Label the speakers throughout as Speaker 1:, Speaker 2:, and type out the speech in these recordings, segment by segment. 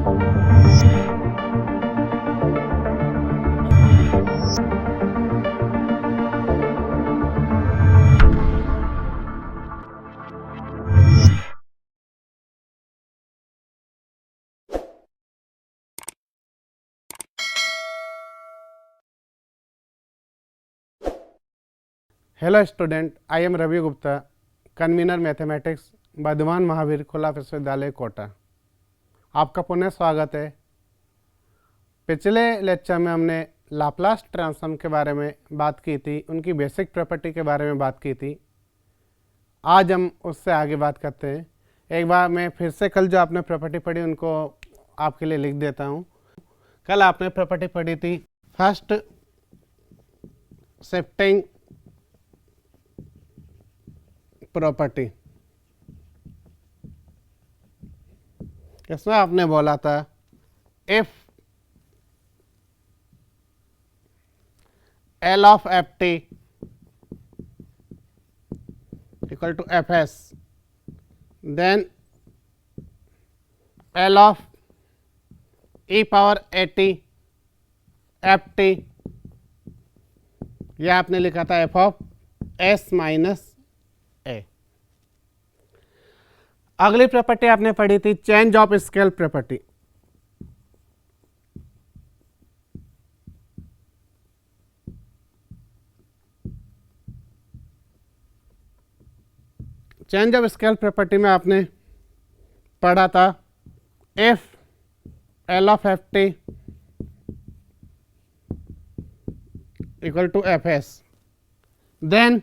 Speaker 1: Hello student, I am Ravi Gupta, convener mathematics, Bardhaman Mahavir खुला विश्वविद्यालय कोटा। आपका पुनः स्वागत है। पिछले लेक्चर में हमने लाप्लास ट्रांसफॉर्म के बारे में बात की थी, उनकी बेसिक प्रॉपर्टी के बारे में बात की थी। आज हम उससे आगे बात करते हैं। एक बार मैं फिर से कल जो आपने प्रॉपर्टी पढ़ी उनको आपके लिए लिख देता हूँ। कल आपने प्रॉपर्टी पढ़ी थी फर्स्ट शिफ्टिंग प्रॉपर्टी। इसमें आपने बोला था if L of ft equal to Fs, then L of e power at ft, यह आपने लिखा था f of s minus A. अगली प्रॉपर्टी आपने पढ़ी थी change of scale property. Change of scale property में आपने पढ़ा था if L of ft equal to Fs, then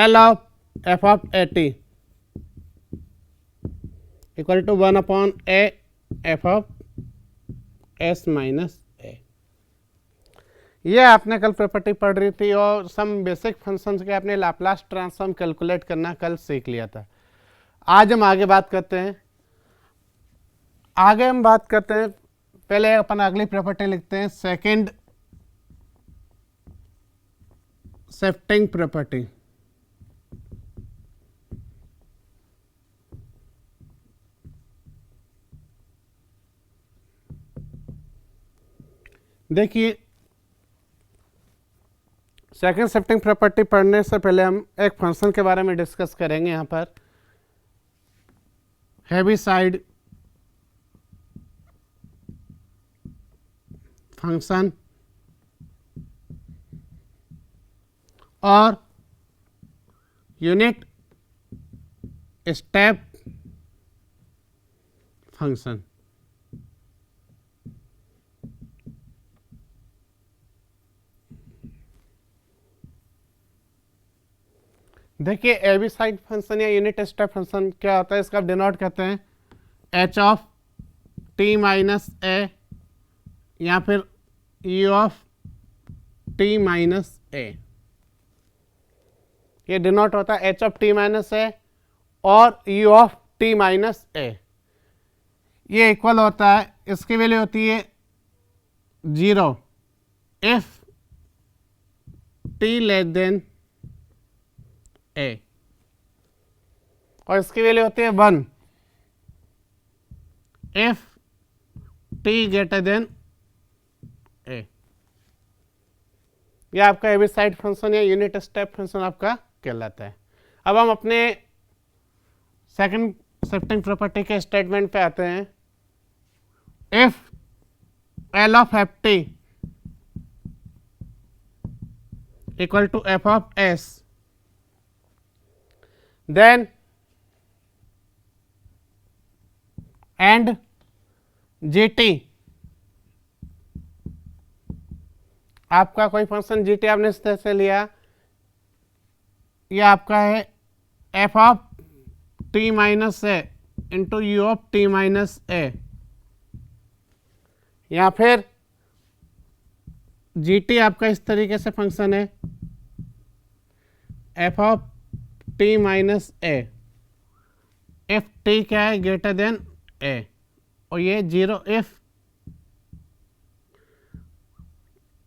Speaker 1: L of f of at equal to 1 upon a f of s minus A. ये आपने कल प्रॉपर्टी पढ़ रही थी और सम बेसिक फंक्शंस के आपने लाप्लास ट्रांसफॉर्म कैलकुलेट करना कल सीख लिया था। आज हम आगे बात करते हैं। पहले अपन अगली प्रॉपर्टी लिखते हैं, सेकंड शिफ्टिंग प्रॉपर्टी। देखिए, सेकंड शिफ्टिंग प्रॉपर्टी पढ़ने से पहले हम एक फंक्शन के बारे में डिस्कस करेंगे। यहां पर हेविसाइड फंक्शन और यूनिट स्टेप फंक्शन। देखिए, हेविसाइड फंक्शन या यूनिट स्टेप फंक्शन क्या होता है, इसका आप डिनोट करते हैं h of t minus A या फिर e of t minus A. ये डिनोट होता है h ऑफ t माइनस ए और e of t minus A. ये इक्वल होता है, इसकी वैल्यू होती है 0 if t less than A और इसकी वैल्यू होती है 1 if t greater than a. यह आपका हेविसाइड फंक्शन या यूनिट स्टेप फंक्शन आपका कहलाता है। अब हम अपने सेकंड शिफ्टिंग प्रॉपर्टी के स्टेटमेंट पे आते हैं। If L of ft equal to f of s, then and gt, आपका कोई फंक्शन gt आपने इस तरह से लिया, यह आपका है f of t minus A into u of t minus A, या फिर gt आपका इस तरीके से फंक्शन है f of t minus A if t क्या है ग्रेटर देन ए, और ये 0 इफ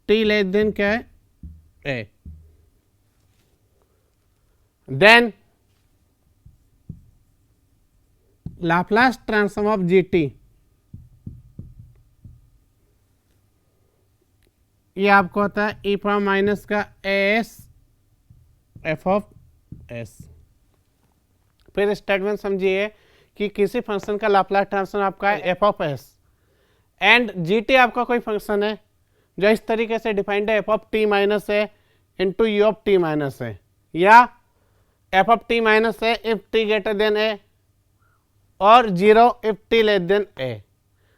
Speaker 1: t लेस देन क्या है A. Then Laplace transform of G T, ये आपको होता है ई पावर माइनस का एस एफ ऑफ एस। फिर स्टेटमेंट समझिए कि किसी फंक्शन का लाप्लास ट्रांसफॉर्म आपका है F of S and G T आपका कोई फंक्शन है जो इस तरीके से डिफाइंड है F of T minus A into U of T minus A, या F of T minus A if T greater than A और 0 if T less than A.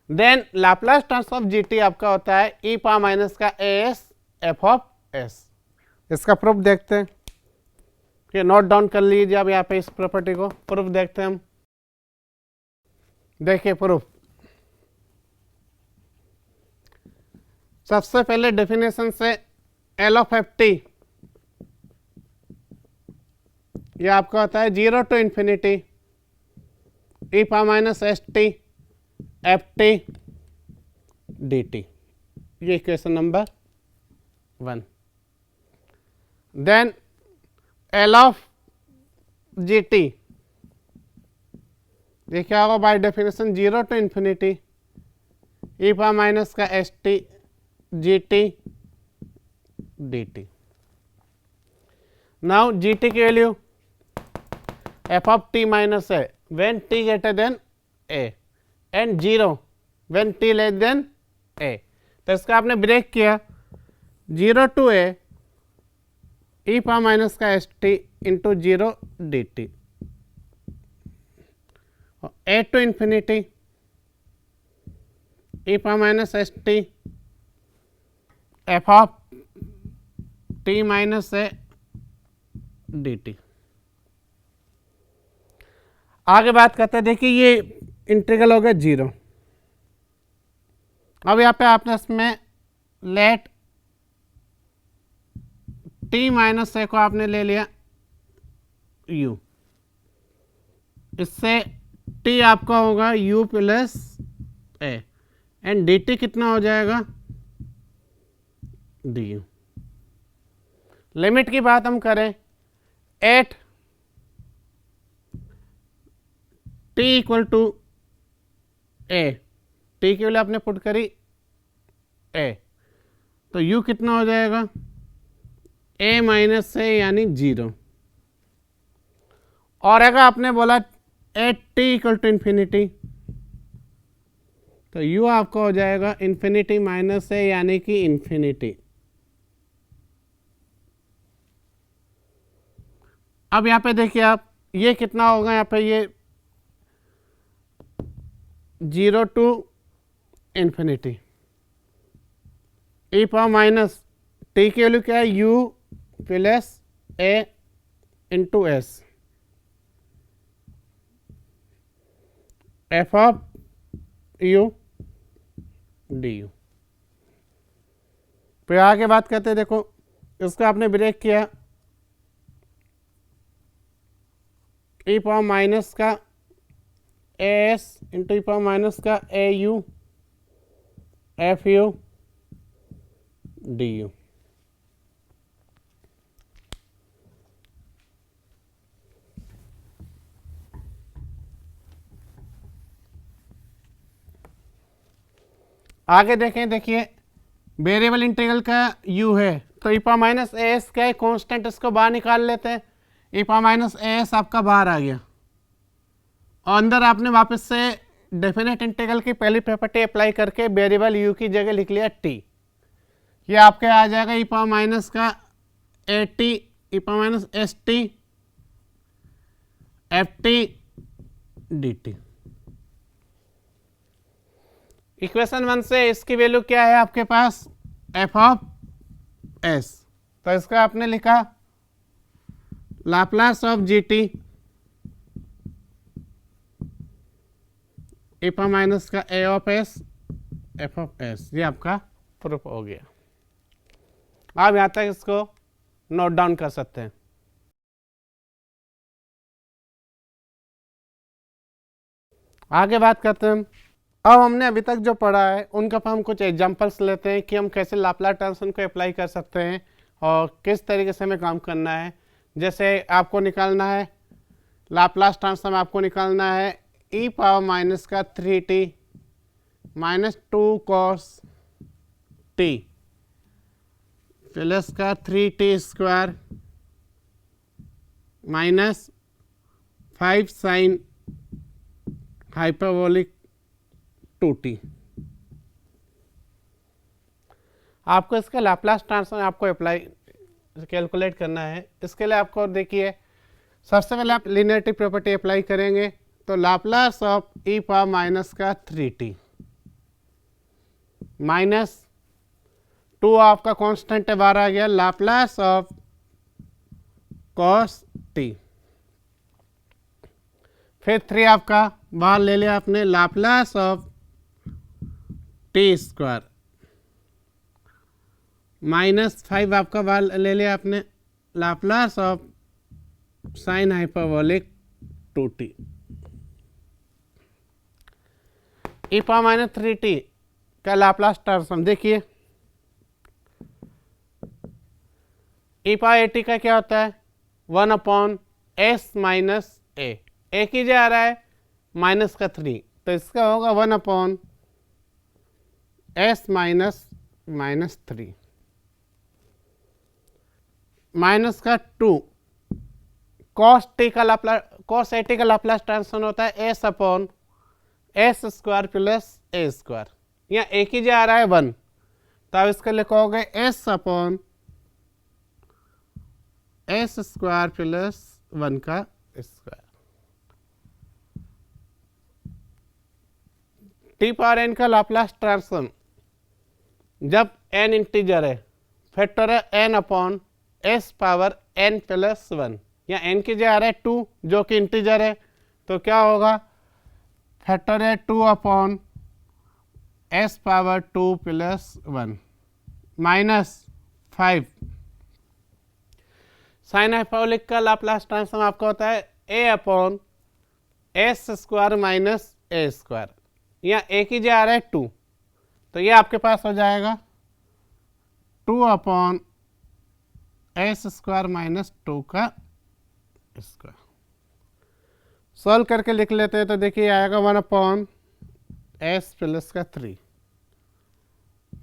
Speaker 1: Then Laplace transform G T आपका होता है E power minus का S F of S. इसका proof देखते हैं, ये नोट डाउन कर लीजिए आप यहाँ पे इस प्रॉपर्टी को। प्रूफ देखते हैं हम। देखिए प्रूफ, सबसे पहले डेफिनेशन से एल ऑफ एफ टी, यह आपका होता है 0 to infinity E power minus S T F T D T, ये equation number 1। Then L of G T, ये क्या होगा by definition 0 to infinity E power minus का S T G T D T. Now G T की value F of T minus A when t greater than a and 0 when t less than a। तो इसका आपने break किया 0 to a e power minus का S T into 0 D T, a to इंफिनिटी e power minus S T F of T minus A D T. आगे बात करते हैं, देखिए ये इंटीग्रल हो गया 0। अब यहाँ पे आपने इसमें लेट t माइनस ए को आपने ले लिया u, इससे t आपका होगा u plus A and dt कितना हो जाएगा du। लिमिट की बात हम करें at t equal to a, t की वैल्यू आपने पुट करी ए, तो u कितना हो जाएगा a माइनस ए यानी 0। और अगर आपने बोला at t equal to infinity, तो u आपका हो जाएगा इन्फिनिटी माइनस ए यानी कि इन्फिनिटी। अब यहाँ पे देखिए आप, ये कितना होगा यहाँ पे, ये 0 to infinity e power minus t की वैल्यू क्या है u plus a into s F of u D u. फिर आगे बात करते हैं, देखो इसको आपने ब्रेक किया ई पावर माइनस का A S into E power minus का A U F U D U. आगे देखें, देखिए वेरिएबल इंटीग्रल का u है, तो ई पावर माइनस ए एस क्या है कॉन्स्टेंट, इसको बाहर निकाल लेते हैं। E power minus A S आपका बाहर आ गया और अंदर आपने वापस से डेफिनेट इंटीग्रल की पहली प्रॉपर्टी अप्लाई करके वेरिएबल u की जगह लिख लिया t। ये आपके आ जाएगा ई पावर माइनस का A T E power minus S T F T D T. Equation 1 से इसकी वैल्यू क्या है आपके पास एफ ऑफ एस, तो इसका आपने लिखा Laplace of G T E power minus का A of S F of S. ये आपका प्रूफ हो गया। आप यहां तक इसको नोट डाउन कर सकते हैं। आगे बात करते हैं, अब हमने अभी तक जो पढ़ा है उनका हम कुछ एग्जांपल्स लेते हैं कि हम कैसे लाप्लास ट्रांसफॉर्म को अप्लाई कर सकते हैं और किस तरीके से हमें काम करना है। जैसे आपको निकालना है लाप्लास ट्रांसफॉर्म, आपको निकालना है ई पावर माइनस का 3t minus 2 cos t plus का 3t square minus 5 sine hyperbolic 2t। आपको इसका लाप्लास ट्रांसफॉर्म आपको अप्लाई कैलकुलेट करना है। इसके लिए आपको देखिए सबसे पहले आप लिनियरिटी प्रॉपर्टी अप्लाई करेंगे तो Laplace of E power minus का 3t माइनस 2 आपका कांस्टेंट है बाहर आ गया, लाप्लास ऑफ cos t, फिर 3 आपका बाहर ले लिया आपने, Laplace of t square minus 5 आपका बाहर ले लिया आपने, Laplace of sine hyperbolic 2t। E power minus 3t का लाप्लास ट्रांसफॉर्म देखिए, ई पावर टी का क्या होता है 1/s माइनस ए, एक ही जा रहा है माइनस का 3, तो इसका होगा 1/s माइनस 3 माइनस का 2 cos t का लाप्लास, cos a t का लाप्लास ट्रांसफॉर्म होता है s square plus a square, यहाँ एक ही जा रहा है 1, तो आप इसके लिखोगे s स्क्वायर प्लस 1 का स्क्वायर। t पावर n का लाप्लास ट्रांसफॉर्म जब n इंटीजर है, फैक्टर है n upon s power n plus 1, या n की जगह आ रहा है 2 जो कि इंटीजर है, तो क्या होगा फैक्टर है 2 upon s power 2 plus 1 minus 5 sine hyperbolic का लाप्लास ट्रांसफॉर्म आपका होता है a upon s square minus a square, यहाँ एक ही जगह आ रहा है 2, तो ये आपके पास हो जाएगा 2 अपॉन s स्क्वायर माइनस 2 का स्क्वायर। सॉल्व करके लिख लेते हैं तो देखिए आएगा 1/s प्लस का 3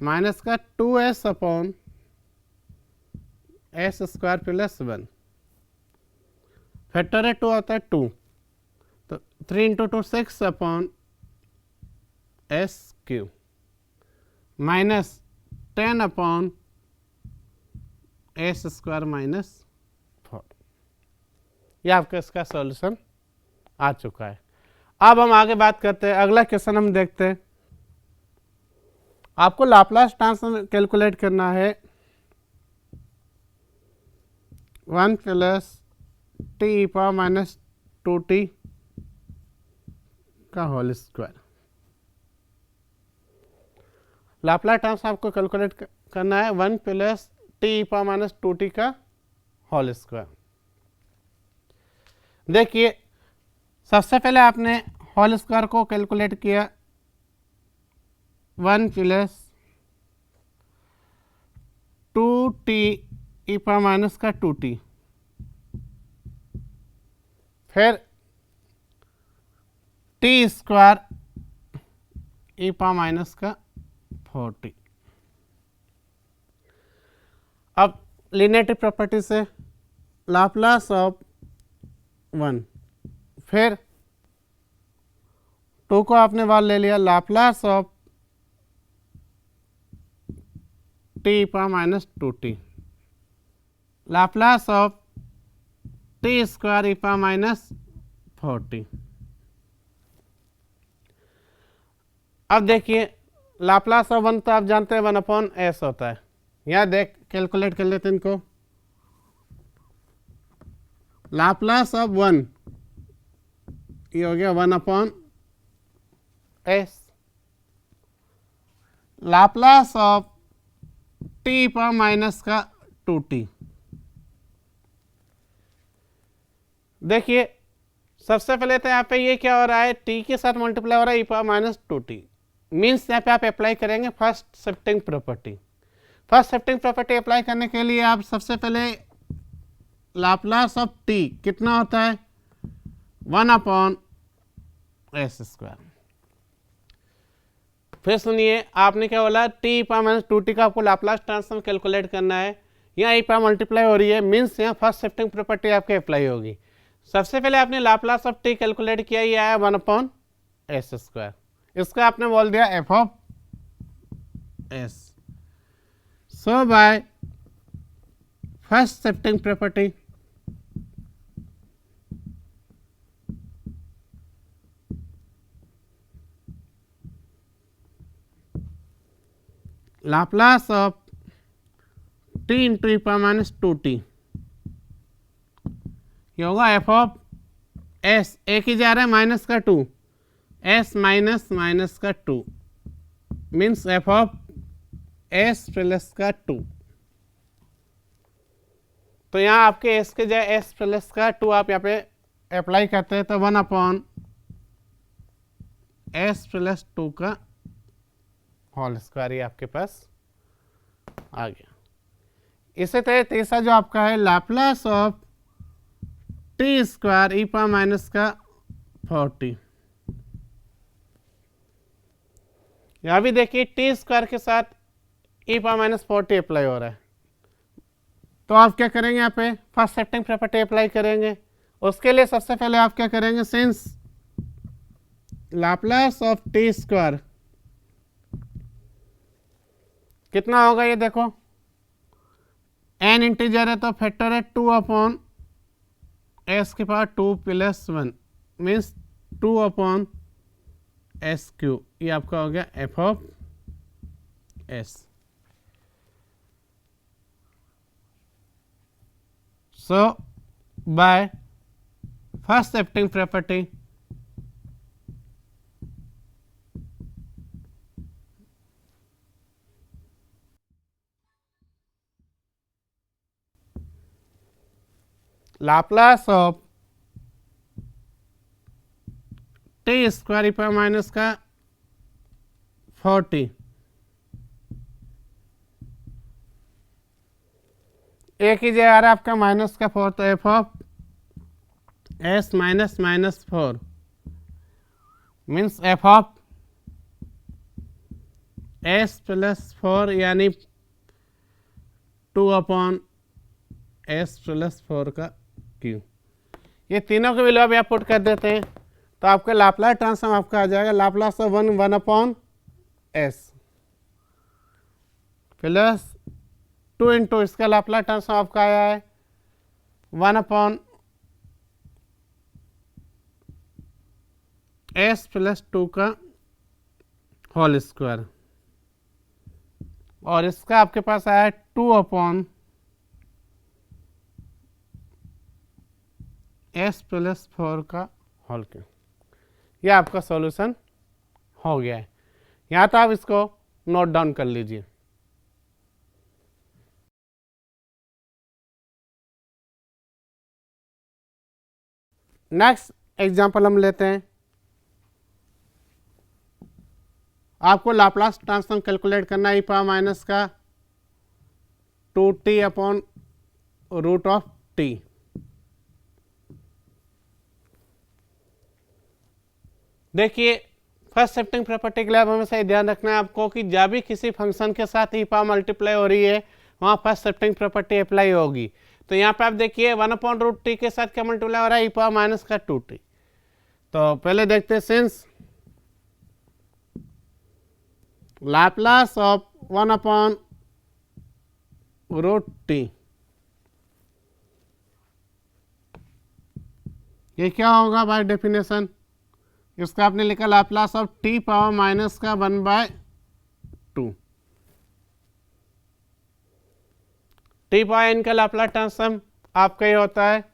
Speaker 1: माइनस का 2s upon s square plus 1, factor है 2 आता है 2, तो 3 × 2 6 upon s Q minus 10 upon s square minus 4। यह आपका इसका सॉल्यूशन आ चुका है। अब हम आगे बात करते हैं, अगला क्वेश्चन हम देखते हैं। आपको लाप्लास ट्रांसफॉर्म कैलकुलेट करना है 1 plus T power minus 2t का होल स्क्वायर। लाप्लास ट्रांसफॉर्म आपको कैलकुलेट करना है 1 plus T power minus 2t का होल स्क्वायर। देखिए सबसे पहले आपने होल स्क्वायर को कैलकुलेट किया 1 प्लस 2t ई पावर माइनस का 2t, फिर टी स्क्वायर ई पावर माइनस का 4t। अब लिनियरिटी प्रॉपर्टी से लाप्लास ऑफ 1, फिर 2 को आपने बाहर ले लिया, Laplace of T power minus 2t, Laplace of T square E power minus 4t। अब देखिए लाप्लास ऑफ 1 तो आप जानते हैं 1/s होता है, यहाँ देख कैलकुलेट कर लेते हैं इनको। लाप्लास ऑफ 1 ये हो गया 1/s, Laplace of T power minus का 2t। देखिए सबसे पहले तो यहाँ पे ये क्या हो रहा है, t के साथ मल्टीप्लाई हो रहा है E power minus 2t, means यहाँ पे आप अप्लाई करेंगे first shifting property. First shifting property apply करने के लिए आप सबसे पहले लाप्लास ऑफ t कितना होता है 1/s एस स्क्वायर। फिर सुनिए, आपने क्या बोला, टी पावर माइनस 2t का आपको लाप्लास ट्रांसफॉर्म कैलकुलेट करना है। यहाँ ई पावर मल्टीप्लाई हो रही है, मीन्स यहाँ फर्स्ट शिफ्टिंग प्रॉपर्टी आपके अप्लाई होगी। सबसे पहले आपने लाप्लास ऑफ टी कैलकुलेट किया, ये आया 1/s स्क्वायर। इसका आपने बोल दिया F of S. So by first shifting property Laplace of T into E power minus 2t, ये होगा एफ ऑफ एस, एक ही जा रहा है माइनस का 2, एस माइनस माइनस का 2 means F of S plus का 2। तो यहाँ आपके एस के जाए एस प्लस का 2 आप यहाँ पे अप्लाई करते हैं, तो 1/s प्लस 2 का होल स्क्वायर ये आपके पास आ गया। इसी तरह तीसरा जो आपका है Laplace of T square E power minus का 40। यहां भी देखिए टी स्क्वायर के साथ ई पावर माइनस 40 अप्लाई हो रहा है, तो आप क्या करेंगे, यहाँ पे फर्स्ट शिफ्टिंग प्रॉपर्टी अप्लाई करेंगे। उसके लिए सबसे पहले आप क्या करेंगे, since Laplace of T square कितना होगा, ये देखो n इंटीजर है तो फैक्टर है 2/s की पावर 2 + 1 मीन्स 2/s³। ये आपका हो गया F of S. So by first shifting property Laplace of T square E power minus का 40, एक ही जगह आ रहा है आपका माइनस का 4, तो F of S minus minus 4 means F of S plus 4 यानी 2/s प्लस 4 का क्यू। ये तीनों के वैल्यू आप यहाँ पुट कर देते हैं, तो आपका लाप्लास ट्रांसफॉर्म आपका आ जाएगा Laplace of 1/s plus 2 into इसका लाप्लास ट्रांसफॉर्म आपका आया है 1/s प्लस 2 का होल स्क्वायर, और इसका आपके पास आया है 2/s प्लस 4 का होल क्यूब। यह आपका सॉल्यूशन हो गया है। यहाँ तो आप इसको नोट डाउन कर लीजिए। नेक्स्ट एग्जाम्पल हम लेते हैं। आपको लाप्लास ट्रांसफॉर्म कैलकुलेट करना है ई पावर माइनस का 2t/√t। देखिए फर्स्ट शिफ्टिंग प्रॉपर्टी के लिए अब हमेशा ध्यान रखना है आपको कि जब भी किसी फंक्शन के साथ ई पावर मल्टीप्लाई हो रही है वहाँ फर्स्ट शिफ्टिंग प्रॉपर्टी अप्लाई होगी। तो यहाँ पे आप देखिए 1/√t के साथ क्या मल्टीप्लाई हो रहा है, ई पावर माइनस का 2t। तो पहले देखते हैं सिंस लाप्लास ऑफ 1/√t, ये क्या होगा बाय डेफिनेशन, इसका आपने लिखा Laplace of t power minus का 1/2। t पावर n का लाप्लास ट्रांसफॉर्म आपका ये होता है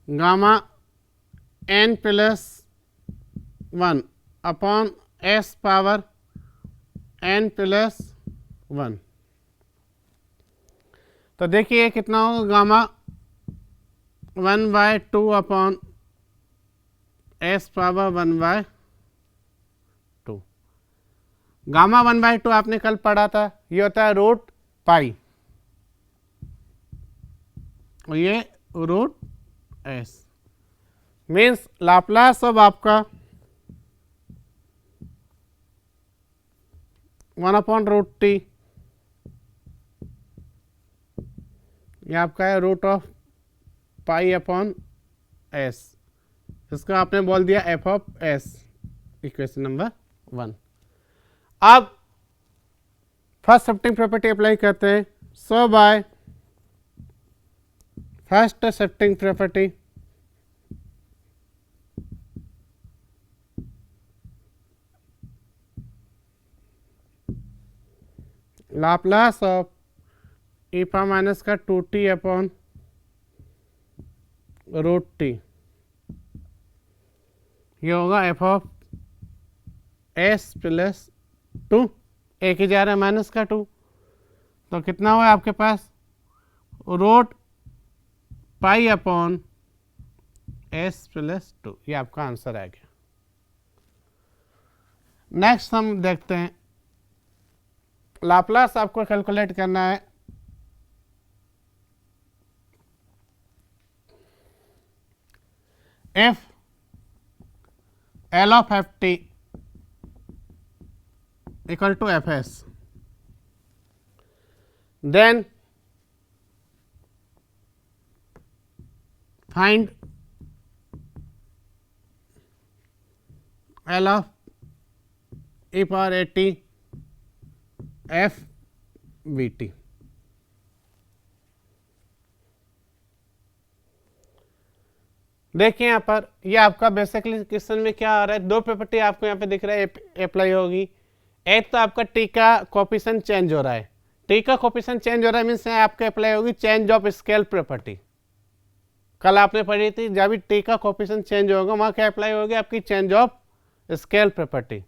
Speaker 1: gamma n plus 1 upon s power n plus 1। तो देखिए कितना होगा gamma 1/2 upon s power 1/2। Gamma 1/2 आपने कल पढ़ा था, ये होता है √π और ये √s मीन्स लाप्लास ऑफ आपका 1/√t, ये आपका है √π/s, इसको आपने बोल दिया f(s), इक्वेशन नंबर 1। अब फर्स्ट शिफ्टिंग प्रॉपर्टी अप्लाई करते हैं। So by first shifting property Laplace of e power minus का 2t/√t, ये होगा f(s) + 2, एक ही जा रहा है माइनस का 2, तो कितना हुआ आपके पास √π/s + 2, ये आपका आंसर आ गया। नेक्स्ट हम देखते हैं, लाप्लास आपको कैलकुलेट करना है if L of ft equal to fs, then find L of e power at f vt। देखिए यहाँ पर, ये आपका बेसिकली क्वेश्चन में क्या आ रहा है, दो प्रॉपर्टी आपको यहाँ पे दिख रहा है अप्लाई होगी। एक तो आपका टी का कोफिशिएंट चेंज हो रहा है, टी का कोफिशिएंट चेंज हो रहा है मीन्स आपके अप्लाई होगी चेंज ऑफ स्केल प्रॉपर्टी। कल आपने पढ़ी थी जब भी टी का कोफिशिएंट चेंज होगा वहाँ क्या अप्लाई होगी आपकी चेंज ऑफ स्केल प्रॉपर्टी।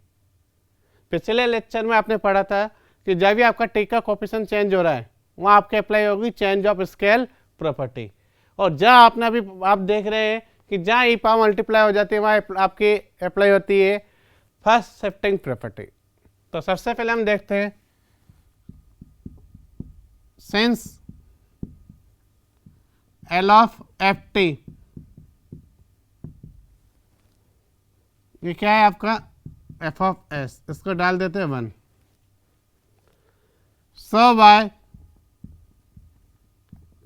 Speaker 1: पिछले लेक्चर में आपने पढ़ा था कि जब भी आपका टी का कोफिशिएंट चेंज हो रहा है वहाँ आपके अप्लाई होगी चेंज ऑफ स्केल प्रॉपर्टी। और जहाँ आपने अभी आप देख रहे हैं कि जहाँ ई पावर मल्टीप्लाई हो जाती है वहाँ आपकी अप्लाई होती है फर्स्ट शिफ्टिंग प्रॉपर्टी। तो सबसे पहले हम देखते हैं, सिंस L of ft, ये क्या है आपका f(s), इसको डाल देते हैं 1। So by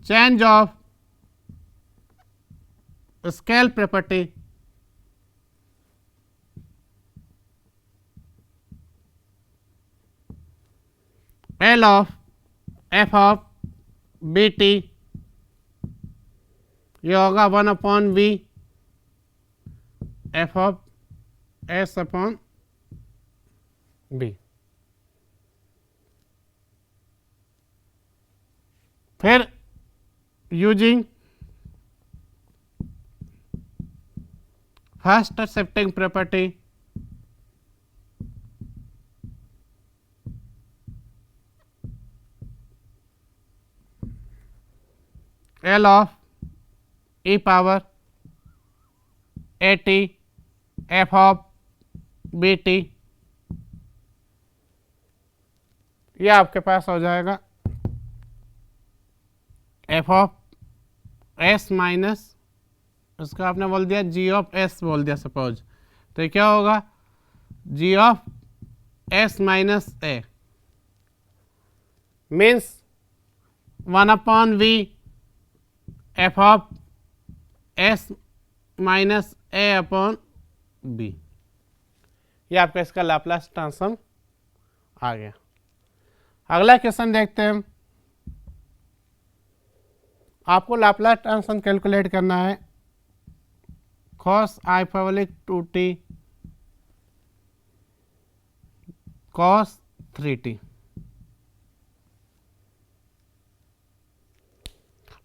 Speaker 1: change of scale property L of f of bt, ये होगा 1/v f of s/b। फिर using first shifting property L of e power at f of bt, ये आपके पास हो जाएगा f of s माइनस, उसका आपने बोल दिया g of s बोल दिया सपोज, तो ये क्या होगा g of s minus a means 1/v f of s minus a/b, ये आपका इसका लाप्लास ट्रांसफॉर्म आ गया। अगला क्वेश्चन देखते हैं, आपको लाप्लास ट्रांसफॉर्म कैलकुलेट करना है cos hyperbolic 2t cos 3t।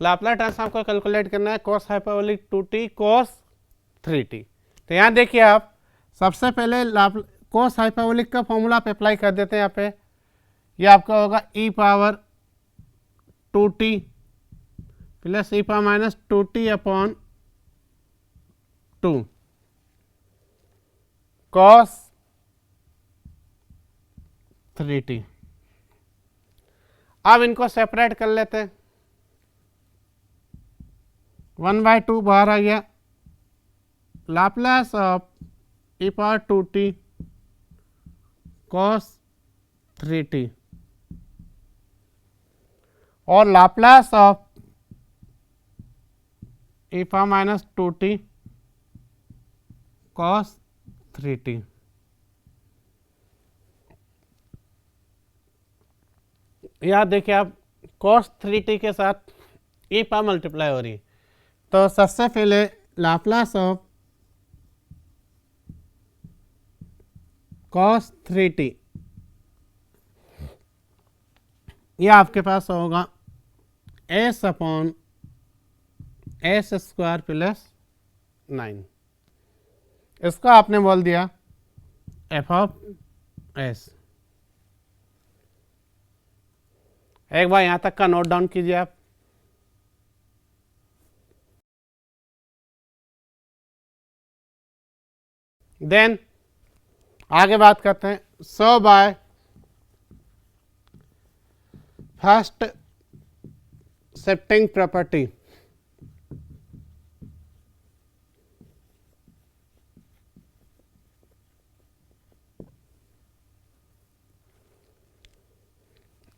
Speaker 1: Laplace transform को कैलकुलेट करना है cos hyperbolic 2t cos 3t। तो यहाँ देखिए आप सबसे पहले cos hyperbolic का फॉर्मूला आप अप्लाई कर देते हैं यहाँ पे, ये आपका होगा e power 2t plus e power minus 2t/2 cos 3t। अब इनको सेपरेट कर लेते हैं, 1/2 बाहर आ गया, Laplace of e power 2t cos 3t और Laplace of e power minus 2t cos 3t। यहाँ देखिए आप cos 3t के साथ e पावर मल्टीप्लाई हो रही है, तो सबसे पहले लाप्लास ऑफ cos 3t, यह आपके पास होगा s upon S square plus 9। इसका आपने बोल दिया एफ ऑफ एस। एक बार यहां तक का नोट डाउन कीजिए आप। देन आगे बात करते हैं। So by first shifting property,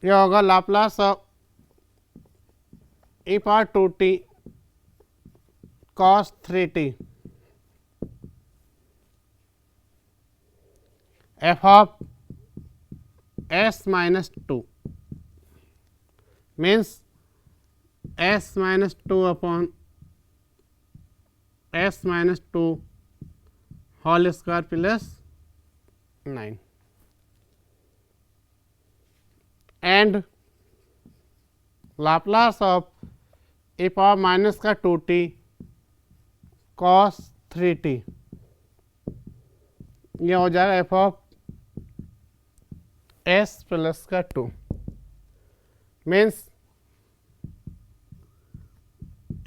Speaker 1: यह होगा Laplace of e power 2t cos 3t f of s minus 2 means s minus 2 upon s minus 2 whole square plus 9 and Laplace of e power minus का 2t cos 3t, ये हो जाएगा F of S plus का 2 means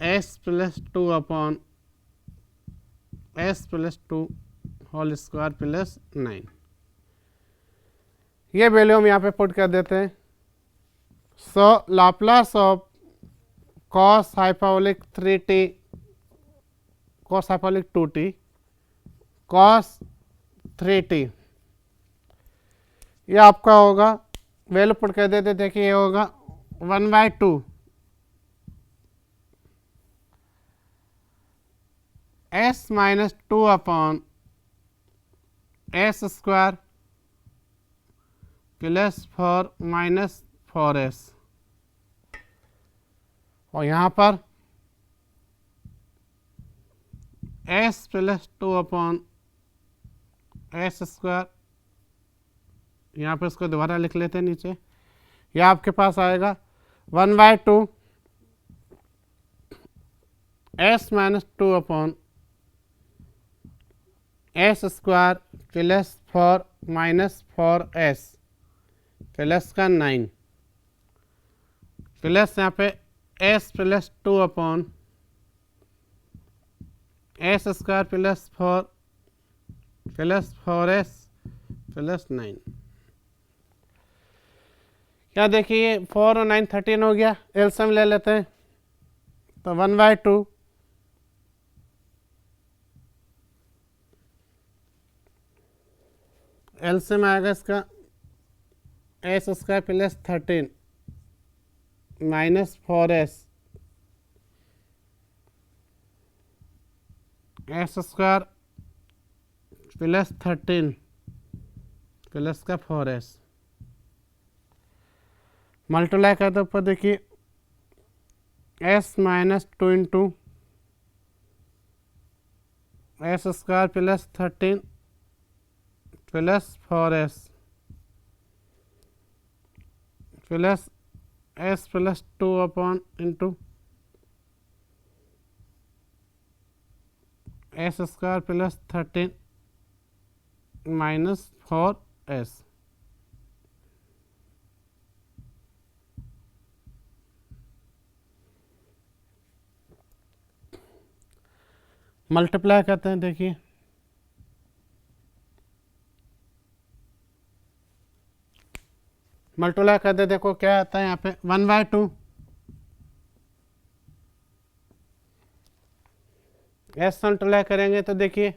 Speaker 1: s plus 2 upon s plus 2 whole square plus 9। ये value हम यहाँ पे put कर देते हैं। So Laplace of cos hyperbolic 3t cos hyperbolic 2t cos 3t, ये आपका होगा वैल्यू पुट कर देते। देखिए ये होगा 1/2 s minus 2 upon S square plus 4 minus 4s, और यहाँ पर s plus 2 upon S square, यहाँ पे इसको दोबारा लिख लेते हैं नीचे। यह आपके पास आएगा 1/2 s minus 2 upon S square plus 4 minus 4s plus का 9 प्लस यहाँ पे s plus 2 upon S square plus 4 plus 4s plus 9। क्या देखिए 4 और 9 13 हो गया। एलसीएम ले लेते हैं तो 1/2 एलसीएम आएगा इसका S square plus 13 minus 4s S square plus 13 plus का 4s मल्टीप्लाई करते ऊपर देखिए s minus 2 into S square plus 13 plus 4s plus s plus 2 upon into S square plus 13 minus 4s। Multiply करते हैं। देखिए multiply करते देखो क्या आता है यहाँ पे 1/2 s मल्टीप्लाई करेंगे तो देखिए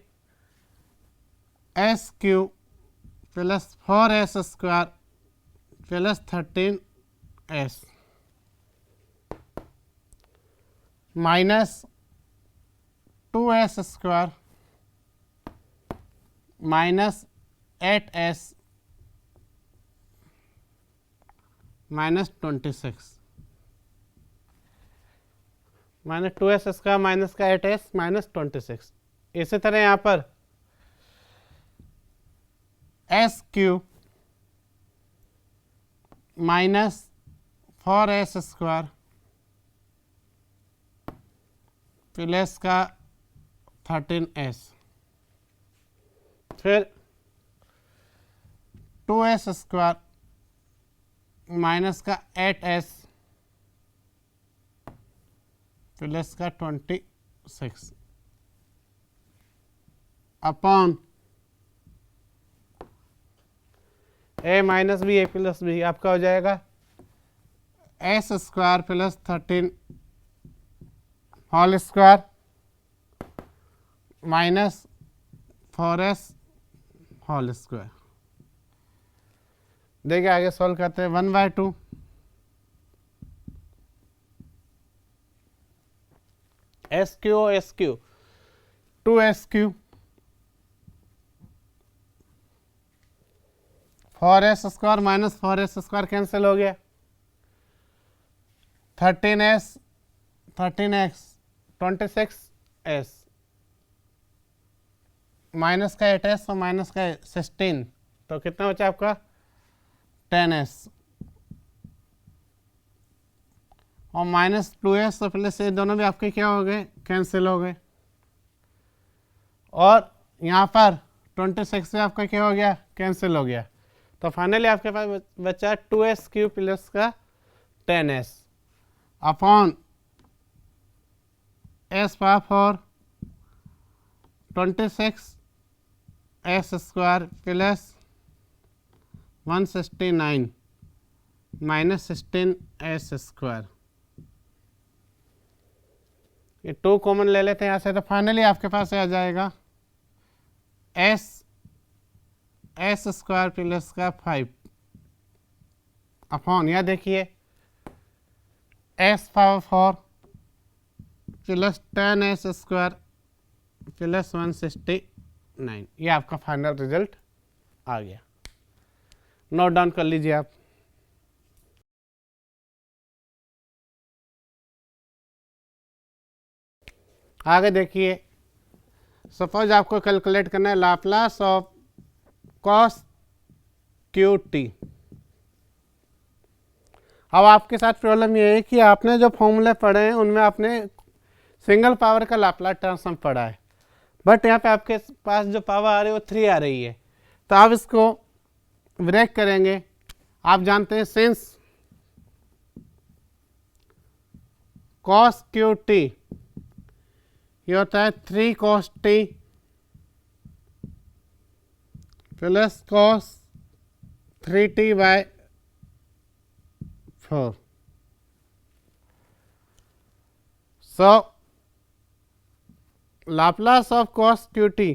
Speaker 1: s Q plus 4s square plus 13s minus 2s square minus 8s minus 26 minus 2s square minus का 8s माइनस 26। इसी तरह यहाँ पर S Q minus 4s square plus का 13s फिर 2s स्क्वायर माइनस का 8s प्लस का 26 upon a minus b a plus b आपका हो जाएगा s square plus 13 whole square minus 4s whole square. देखिए आगे सॉल्व करते हैं 1/2 s q 2s q 4s square minus 4s square cancel हो गया 13s 13x 26s माइनस का 8s और माइनस का 16 तो कितना बचा आपका 10s और माइनस 2s और प्लस ये दोनों भी आपके क्या हो गए कैंसिल हो गए और यहाँ पर 26 से आपका क्या हो गया कैंसिल हो गया तो फाइनली आपके पास बचा 2s क्यू प्लस का 10s upon s power 26 s square plus 169 minus 16 s square. ये 2 कॉमन ले लेते हैं यहाँ से तो फाइनली आपके पास आ जाएगा s स्क्वायर प्लस का 5 अपॉन यह देखिए s power 4 plus 10s square plus 169 ये आपका फाइनल रिजल्ट आ गया। नोट डाउन कर लीजिए आप। आगे देखिए सपोज आपको कैलकुलेट करना है Laplace of cos Q T. अब आपके साथ प्रॉब्लम ये है कि आपने जो फॉर्मूले पढ़े हैं उनमें आपने सिंगल पावर का लाप्लास ट्रांसफॉर्म पढ़ा है बट यहाँ पे आपके पास जो पावर आ रही है वो 3 आ रही है तो आप इसको ब्रेक करेंगे। आप जानते हैं सिंस कॉस क्यू टी ये होता है 3 cos t plus cos 3t by 4 so Laplace of cos cube t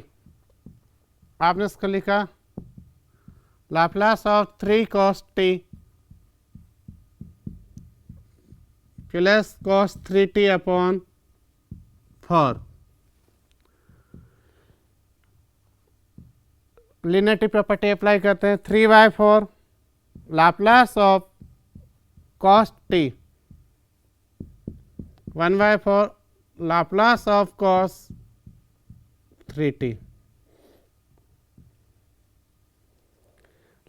Speaker 1: आपने इसको लिखा Laplace of 3 cos t plus cos 3t upon 4 linearity property apply करते हैं 3/4 Laplace of cos t 1/4 Laplace of cos 3t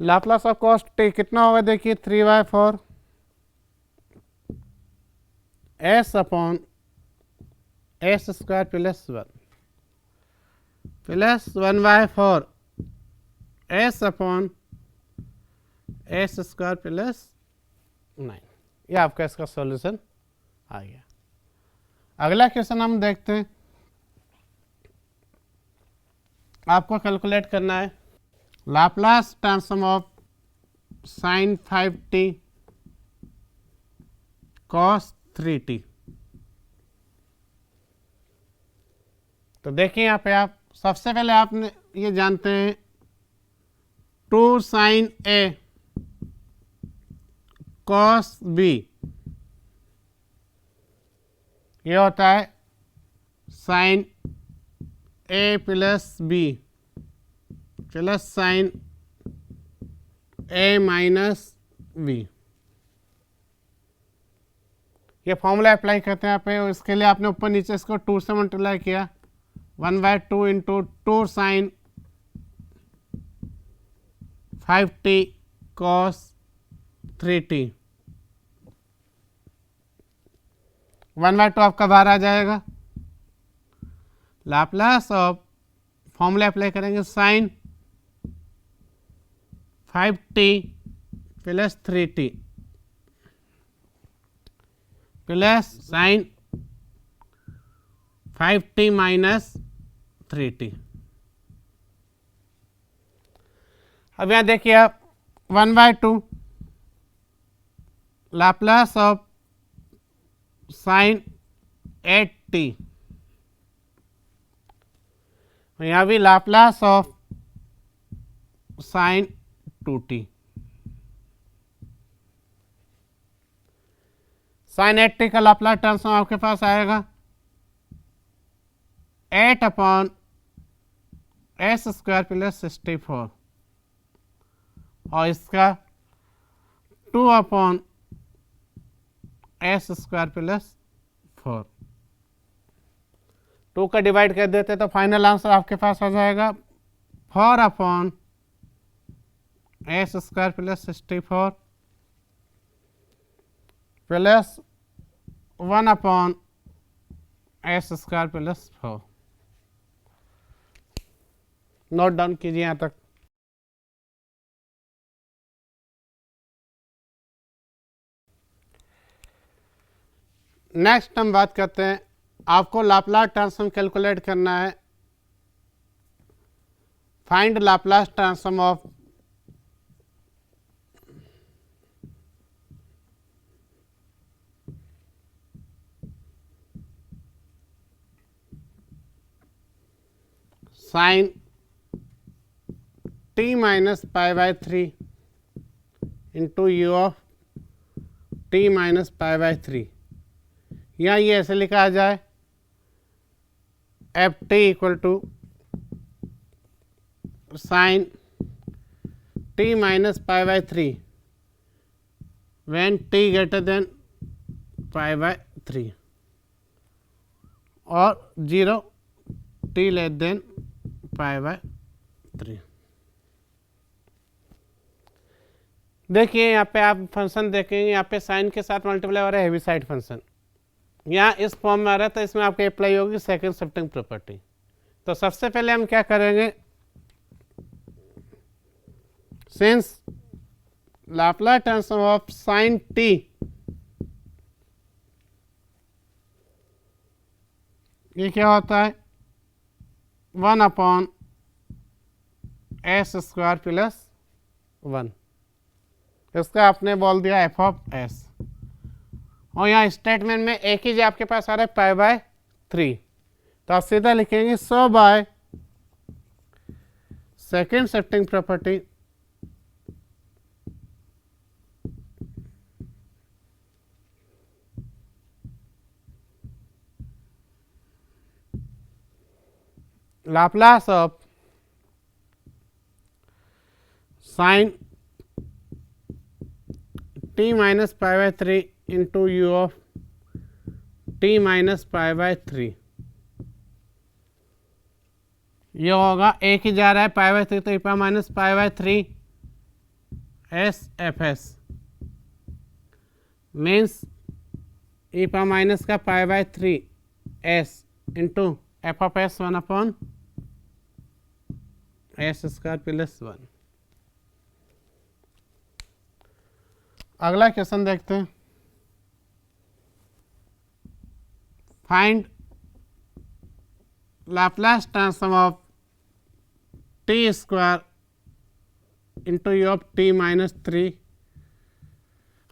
Speaker 1: Laplace of cos t कितना होगा देखिए 3/4 s upon s square plus 1 plus 1/4 s upon s square plus 9 ये आपका इसका solution आ गया। अगला क्वेश्चन हम देखते हैं। आपको कैलकुलेट करना है Laplace transform of sin 5t cos 3t। तो देखिए यहाँ पे आप सबसे पहले आपने ये जानते हैं 2 sin a कॉस बी, ये होता है साइन ए प्लस बी प्लस साइन ए माइनस बी। ये फॉर्मूला अप्लाई करते हैं पे, इसके लिए आपने ऊपर नीचे इसको 2 से मल्टीप्लाई किया, 1/2 into 2 sign 5t cos 3t, 1/2 आपका बाहर आ जाएगा। लाप्लास ऑफ फॉर्मूला अप्लाई करेंगे sine 5t plus 3t plus sine 5t minus 3t। अब यहाँ देखिए आप 1/2 लाप्लास ऑफ साइन 8t, यहाँ भी Laplace of sign 2t। Sign 8t का लाप्लास ट्रांसफॉर्म आपके पास आएगा 8/s² प्लस 64 और इसका 2/s² प्लस 4। 2 का डिवाइड कर देते तो फाइनल आंसर आपके पास आ जाएगा 4/s² plus 64 plus 1/s² plus 4। Note down कीजिए यहाँ तक। नेक्स्ट हम बात करते हैं, आपको लाप्लास ट्रांसफॉर्म कैलकुलेट करना है। Find Laplace transform of sine t minus π/3 into u of t minus π/3, या ये ऐसे लिखा जाए F T equal to sine t minus π/3 when t greater than π/3 और 0 t लेस देन π/3। देखिए यहाँ पे आप फंक्शन देखेंगे, यहाँ पे साइन के साथ मल्टीप्लाई हो रहा है हेविसाइड फंक्शन, यहाँ इस फॉर्म में आ रहा है, तो इसमें आपके अप्लाई होगी सेकंड शिफ्टिंग प्रॉपर्टी। तो सबसे पहले हम क्या करेंगे, since Laplace transform of sine t ये क्या होता है 1/s² प्लस 1, इसका आपने बोल दिया f ऑफ s, और यहाँ स्टेटमेंट में एक ही जो आपके पास आ रहा है π/3, तो आप सीधा लिखेंगे so by second shifting property Laplace of sine t minus π/3 into u of t minus π/3, ये होगा एक ही जा रहा है π/3, तो e minus π/3 s f s means e minus का π/3 s into f of s 1/s² plus 1। अगला क्वेश्चन देखते हैं, find Laplace transform of t² into u of t minus 3।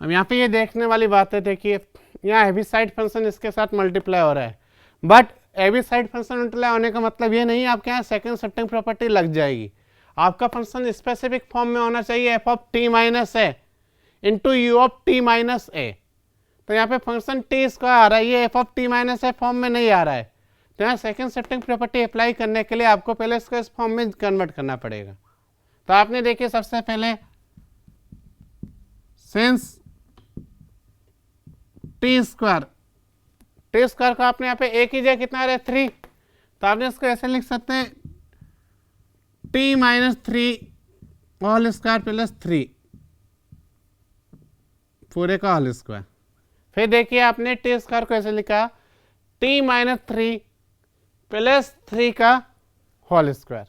Speaker 1: अब यहाँ पे ये देखने वाली बात है, देखिए यहाँ हेविसाइड फंक्शन इसके साथ मल्टीप्लाई हो रहा है, बट हेविसाइड फंक्शन मल्टीप्लाई होने का मतलब ये नहीं आपके यहाँ सेकंड शिफ्टिंग प्रॉपर्टी लग जाएगी। आपका फंक्शन स्पेसिफिक फॉर्म में होना चाहिए, एफ ऑफ टी माइनस है, into U of T minus A. तो यहाँ पे फंक्शन टी स्क्वायर आ रहा है, ये F of T minus A form में नहीं आ रहा है। तो यहाँ सेकंड शिफ्टिंग प्रॉपर्टी अप्लाई करने के लिए आपको पहले इसको इस फॉर्म में कन्वर्ट करना पड़ेगा। तो आपने देखिए सबसे पहले सिंस टी स्क्वायर को आपने यहाँ पे ए की जगह कितना आ रहा है 3, तो आपने इसको ऐसे लिख सकते हैं t minus 3 whole square plus 3 पूरे का होल स्क्वायर। फिर देखिए आपने टी स्क्वायर को ऐसे लिखा टी माइनस 3 प्लस 3 का होल स्क्वायर।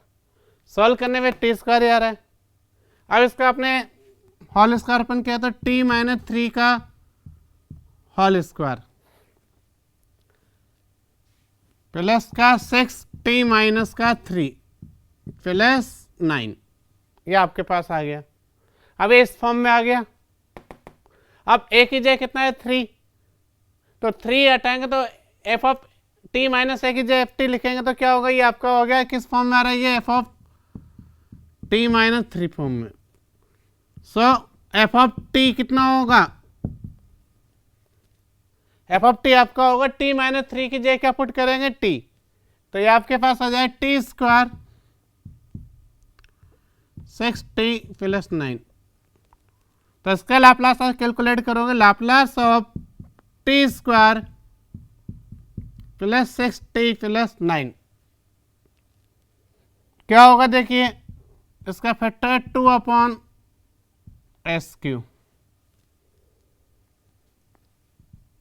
Speaker 1: सॉल्व करने में टी स्क्वायर आ रहा है। अब इसका आपने होल स्क्वायर अपन किया तो टी माइनस 3 का होल स्क्वायर प्लस का 6 टी माइनस का 3 प्लस 9, ये आपके पास आ गया। अब ये इस फॉर्म में आ गया। अब ए की जगह कितना है 3, तो 3 हटाएंगे तो एफ ऑफ टी माइनस ए की जगह एफ टी लिखेंगे तो क्या होगा, ये आपका हो गया किस फॉर्म में आ रहा है, ये F of T minus 3 form में। सो एफ ऑफ टी कितना होगा, एफ ऑफ टी आपका होगा टी माइनस 3 की जगह क्या पुट करेंगे टी, तो ये आपके पास आ जाए टी स्क्वायर 6 टी प्लस 9। तो इसका लाप्लास कैलकुलेट करोगे, Laplace of T square plus 6 T plus 9 क्या होगा, देखिए इसका फैक्टर 2 अपॉन एस क्यू,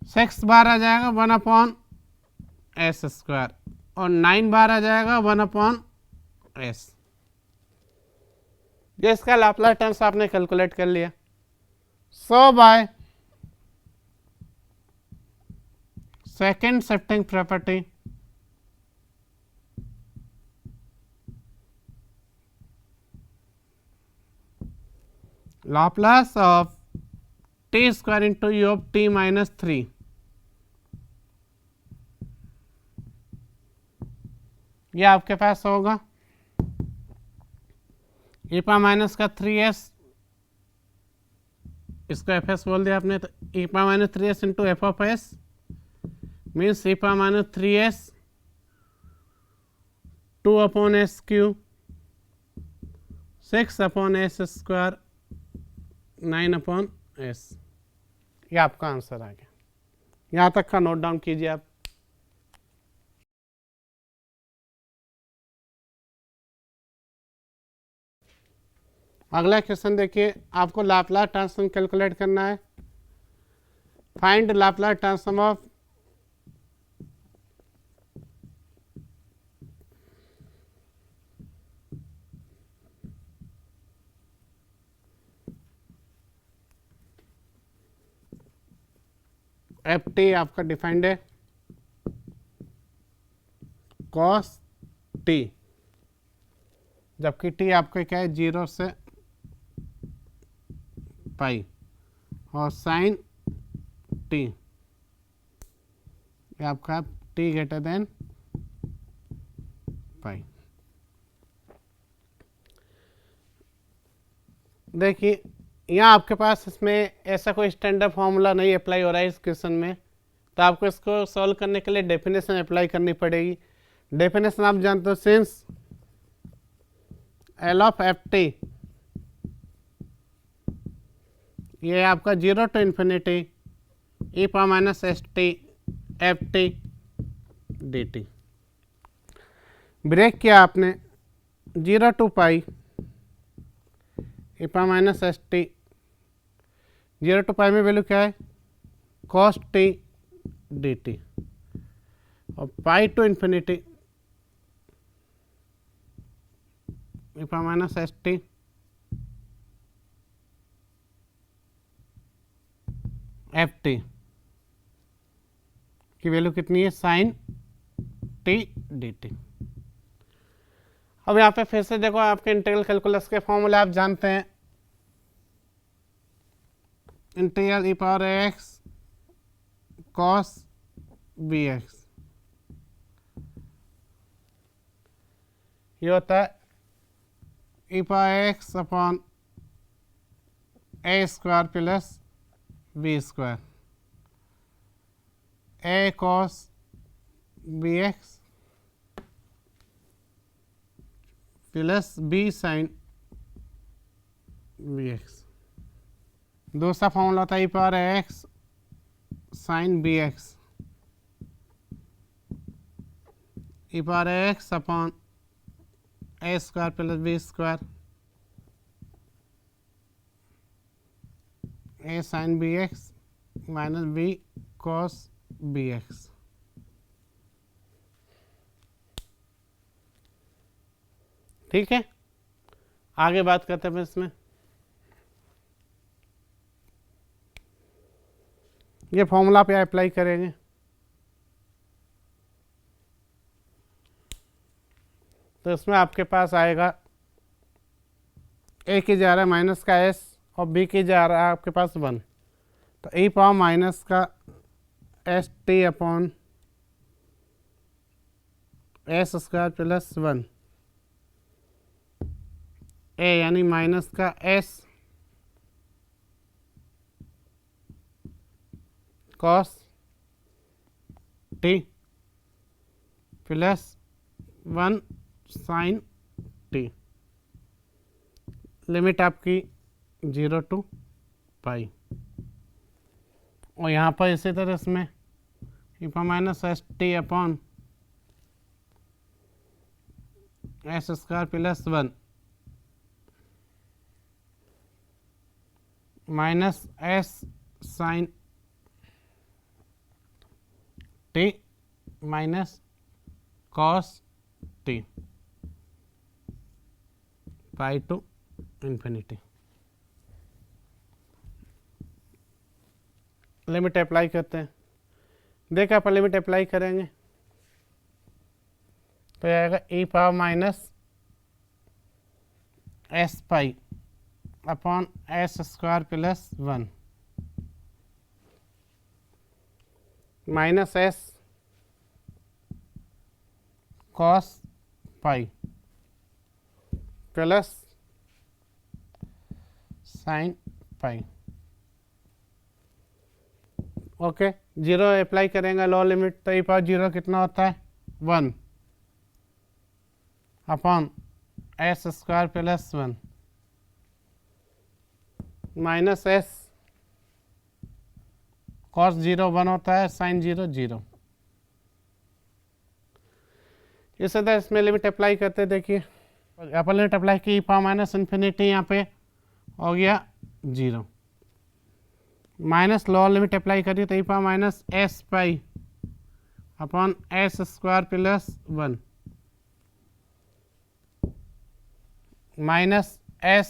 Speaker 1: 6 बार आ जाएगा 1 अपॉन एस स्क्वायर और 9 बार आ जाएगा 1 अपॉन एस। ये इसका लाप्लास टर्म्स आपने कैलकुलेट कर लिया। So by second shifting property Laplace of T square into U of T minus 3 ये आपके पास होगा ई पा माइनस का 3s, इसको एफ एस बोल दिया आपने, तो ई पा minus 3s into F of S means E पा minus 3s 2 upon S cube 6 upon S square 9 upon S. ये आपका आंसर आ गया। यहाँ तक का नोट डाउन कीजिए आप। अगला क्वेश्चन देखिए, आपको लाप्लास ट्रांसफॉर्म कैलकुलेट करना है। Find Laplace transform of F T आपका डिफाइंड है कॉस टी, जबकि टी आपका क्या है 0 से पाई, और साइन टी ये आपका टी ग्रेटर देन पाई। देखिए यहाँ आपके पास इसमें ऐसा कोई स्टैंडर्ड फॉर्मूला नहीं अप्लाई हो रहा है इस क्वेश्चन में, तो आपको इसको सॉल्व करने के लिए डेफिनेशन अप्लाई करनी पड़ेगी। डेफिनेशन आप जानते हो, since L of F T ये आपका 0 टू इन्फिनिटी ई पा minus S T F T D T. Break किया आपने 0 टू पाई ई पा minus S T, 0 to pi में वैल्यू क्या है कॉस टी डी टी, और पाई टू इन्फिनिटी ई पा minus S T F t की वैल्यू कितनी है साइन टी डी टी। अब यहाँ पे फिर से देखो, आपके इंटीग्रल कैलकुलस के फॉर्मूले आप जानते हैं, integral E power X cos B X ये होता है E power X upon A square plus B square, A cos B X plus B sine B X. दूसरा फॉर्मूला होता है E power X sine B X, E power X upon A square plus B square, A sine B X minus B cos B X. ठीक है, आगे बात करते हैं इसमें। ये फॉर्मूला पे अप्लाई करेंगे, तो इसमें आपके पास आएगा ए की जा रहा है माइनस का एस और बी की जा रहा है आपके पास 1, तो ई पावर माइनस का S T upon S square plus 1, a यानी माइनस का s cos t plus 1 sine t. Limit आपकी 0 टू पाई, और यहाँ पर इसी तरह इसमें E power minus S T upon S square plus 1 minus S sine T minus cos T pi to infinity. Limit apply करते हैं। देखा अपन लिमिट अप्लाई करेंगे तो आएगा E power minus S pi upon S square plus 1 minus S cos pi plus sine pi. Okay, 0 apply करेंगे लो limit, तो ई पावर 0 कितना होता है 1 upon S square plus 1 minus S cos 0 1 होता है, साइन 0 0। इस तरह इसमें लिमिट अप्लाई करते, देखिए अपन लिमिट अप्लाई की ई पावर माइनस इन्फिनिटी, यहाँ पे हो गया 0, माइनस लोअर लिमिट अप्लाई करिए तो ई power minus S pi upon S square plus 1 minus S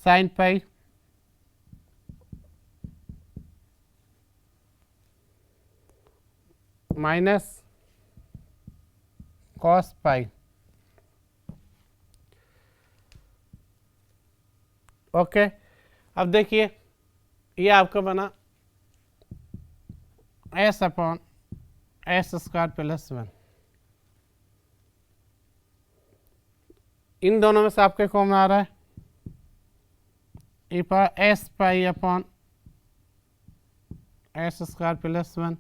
Speaker 1: sine pi minus cos pi. Okay, अब देखिए ये आपका बना S upon S square plus 1, इन दोनों में से आपके कौन आ रहा है E power S pi upon S square plus 1।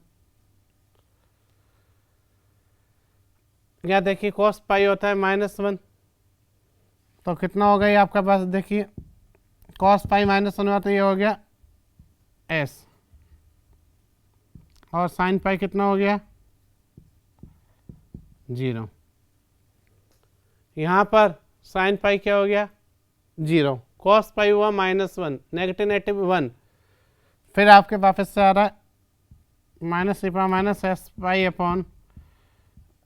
Speaker 1: यहाँ देखिए कॉस पाई होता है -1, तो कितना हो गया ये आपका पास, देखिए कॉस पाई -1 हुआ तो ये हो गया एस, और साइन पाई कितना हो गया 0। यहाँ पर साइन पाई क्या हो गया 0, कॉस पाई हुआ -1, नेगेटिव नेगेटिव 1, फिर आपके वापस से आ रहा है minus E power minus S pi upon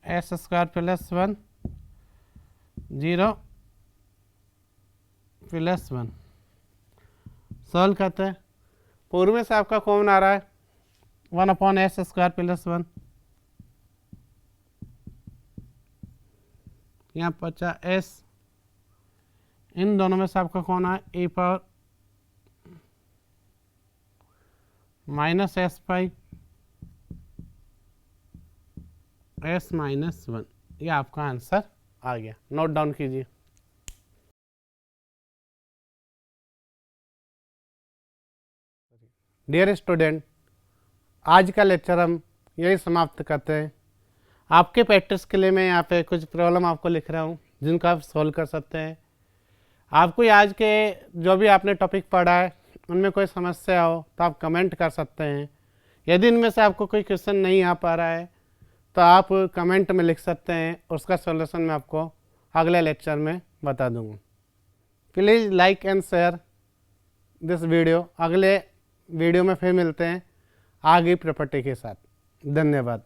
Speaker 1: S square plus 1 0 plus 1। Solve करते हैं, पूर्व में से आपका कॉमन आ रहा है 1 अपॉन एस स्क्वायर प्लस 1, यहाँ बचा एस, इन दोनों में से आपका कौन है ई पावर माइनस एस पाई एस -1, ये आपका आंसर आ गया। नोट डाउन कीजिए। डियर स्टूडेंट, आज का लेक्चर हम यही समाप्त करते हैं। आपके प्रैक्टिस के लिए मैं यहाँ पे कुछ प्रॉब्लम आपको लिख रहा हूँ जिनको आप सॉल्व कर सकते हैं। आपको आज के जो भी आपने टॉपिक पढ़ा है उनमें कोई समस्या हो तो आप कमेंट कर सकते हैं। यदि इनमें से आपको कोई क्वेश्चन नहीं आ पा रहा है तो आप कमेंट में लिख सकते हैं, उसका सॉल्यूशन मैं आपको अगले लेक्चर में बता दूँगा। Please like and share this video. अगले वीडियो में फिर मिलते हैं आगे प्रॉपर्टी के साथ। धन्यवाद।